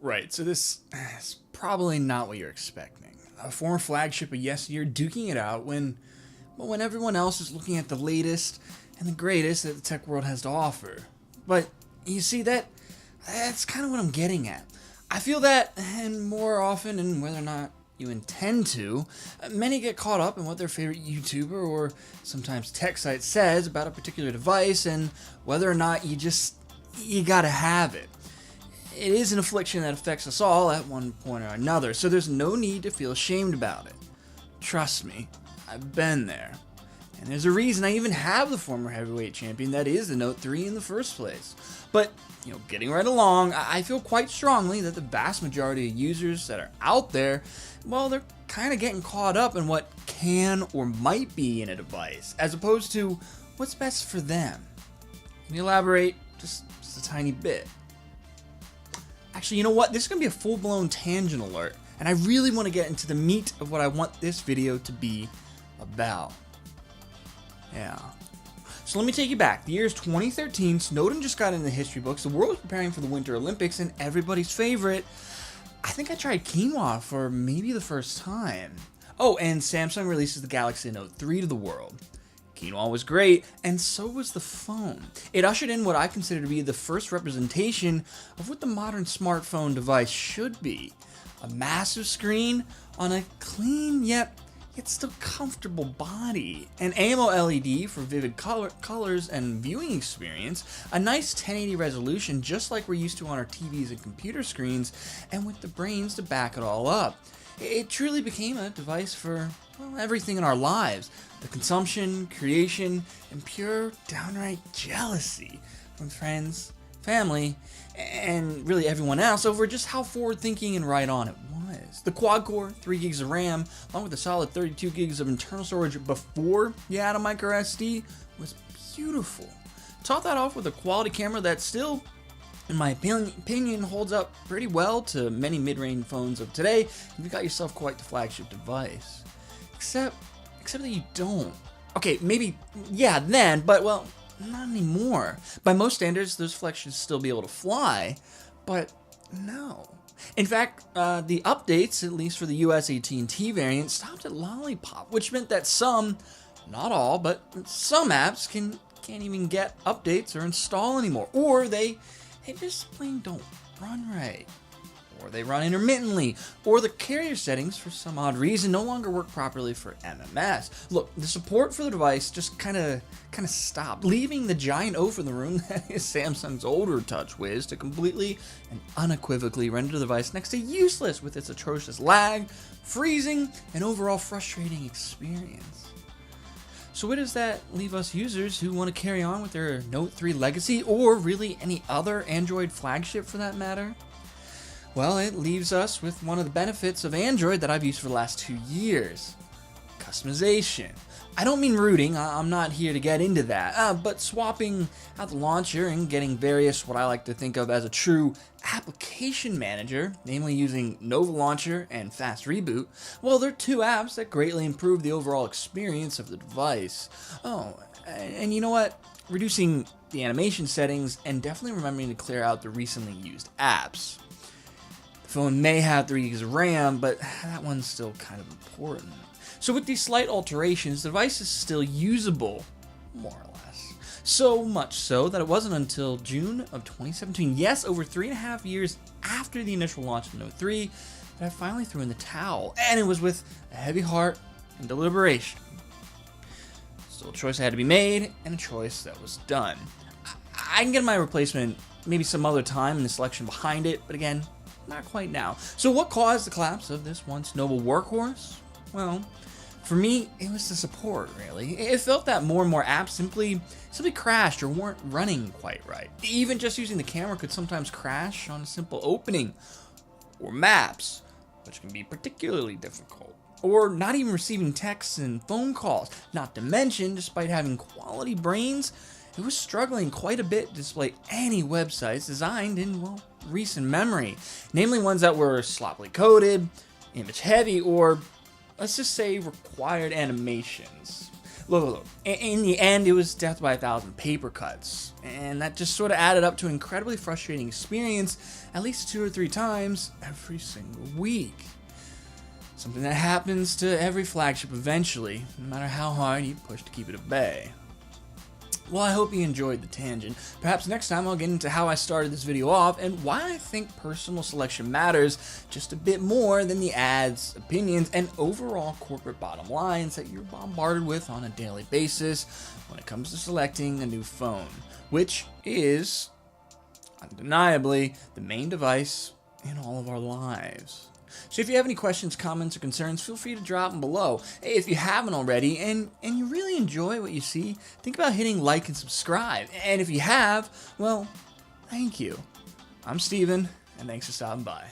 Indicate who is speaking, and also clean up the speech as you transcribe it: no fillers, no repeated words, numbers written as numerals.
Speaker 1: Right, so this is probably not what you're expecting. A former flagship of yesteryear duking it out when everyone else is looking at the latest and the greatest that the tech world has to offer. But you see, that's kind of what I'm getting at. I feel that, and more often, and whether or not you intend to, many get caught up in what their favorite YouTuber or sometimes tech site says about a particular device and whether or not you gotta have it. It is an affliction that affects us all at one point or another, so there's no need to feel ashamed about it. Trust me, I've been there. And there's a reason I even have the former heavyweight champion that is the Note 3 in the first place. But, getting right along, I feel quite strongly that the vast majority of users that are out there, well, they're kind of getting caught up in what can or might be in a device, as opposed to what's best for them. Let me elaborate just a tiny bit. Actually, you know what? This is going to be a full-blown tangent alert, and I really want to get into the meat of what I want this video to be about. Yeah. So let me take you back. The year is 2013, Snowden just got into the history books, the world was preparing for the Winter Olympics, and everybody's favorite, I think I tried quinoa for maybe the first time. Oh, and Samsung releases the Galaxy Note 3 to the world. Quinoa was great, and so was the phone. It ushered in what I consider to be the first representation of what the modern smartphone device should be. A massive screen on a clean yet still comfortable body. An AMOLED for vivid colors and viewing experience, a nice 1080 resolution just like we're used to on our TVs and computer screens, and with the brains to back it all up. It truly became a device for, well, everything in our lives. The consumption, creation, and pure downright jealousy from friends, family, and really everyone else over just how forward-thinking and right on it was. The quad-core, 3 gigs of RAM, along with a solid 32 gigs of internal storage before you add a micro SD, was beautiful. Top that off with a quality camera that still, in my opinion, holds up pretty well to many mid-range phones of today. You've got yourself quite the flagship device. Except that you don't. Okay, maybe, yeah, then, but, well, not anymore. By most standards, those flex should still be able to fly, but no. In fact, the updates, at least for the US AT&T variant, stopped at Lollipop, which meant that some, not all, but some apps can't even get updates or install anymore, or they just plain don't run right, or they run intermittently, or the carrier settings, for some odd reason, no longer work properly for MMS. Look, the support for the device just kind of stopped, leaving the giant oaf in the room that is Samsung's older TouchWiz to completely and unequivocally render the device next to useless with its atrocious lag, freezing, and overall frustrating experience. So where does that leave us users who want to carry on with their Note 3 legacy, or really any other Android flagship for that matter? Well, it leaves us with one of the benefits of Android that I've used for the last 2 years. Customization. I don't mean rooting, I'm not here to get into that, but swapping out the launcher and getting various what I like to think of as a true application manager, namely using Nova Launcher and Fast Reboot, well, they're two apps that greatly improve the overall experience of the device. Oh, and you know what? Reducing the animation settings and definitely remembering to clear out the recently used apps. The phone may have 3 gigs of RAM, but that one's still kind of important. So with these slight alterations, the device is still usable, more or less. So much so that it wasn't until June of 2017, yes, over 3.5 years after the initial launch of Note 3, that I finally threw in the towel, and it was with a heavy heart and deliberation. Still a choice that had to be made, and a choice that was done. I can get my replacement maybe some other time in the selection behind it, but again, not quite now. So what caused the collapse of this once noble workhorse? Well, for me, it was the support, really. It felt that more and more apps simply crashed or weren't running quite right. Even just using the camera could sometimes crash on a simple opening, or maps, which can be particularly difficult, or not even receiving texts and phone calls. Not to mention, despite having quality brains, it was struggling quite a bit to display any websites designed in, well, recent memory, namely ones that were sloppily coded, image heavy, or let's just say required animations. Look. In the end, it was death by 1,000 paper cuts. And that just sort of added up to an incredibly frustrating experience at least 2 or 3 times every single week. Something that happens to every flagship eventually, no matter how hard you push to keep it at bay. Well, I hope you enjoyed the tangent. Perhaps next time I'll get into how I started this video off and why I think personal selection matters just a bit more than the ads, opinions, and overall corporate bottom lines that you're bombarded with on a daily basis when it comes to selecting a new phone, which is undeniably the main device in all of our lives. So if you have any questions, comments, or concerns, feel free to drop them below. Hey, if you haven't already and you really enjoy what you see, think about hitting like and subscribe. And if you have, well, thank you. I'm Steven, and thanks for stopping by.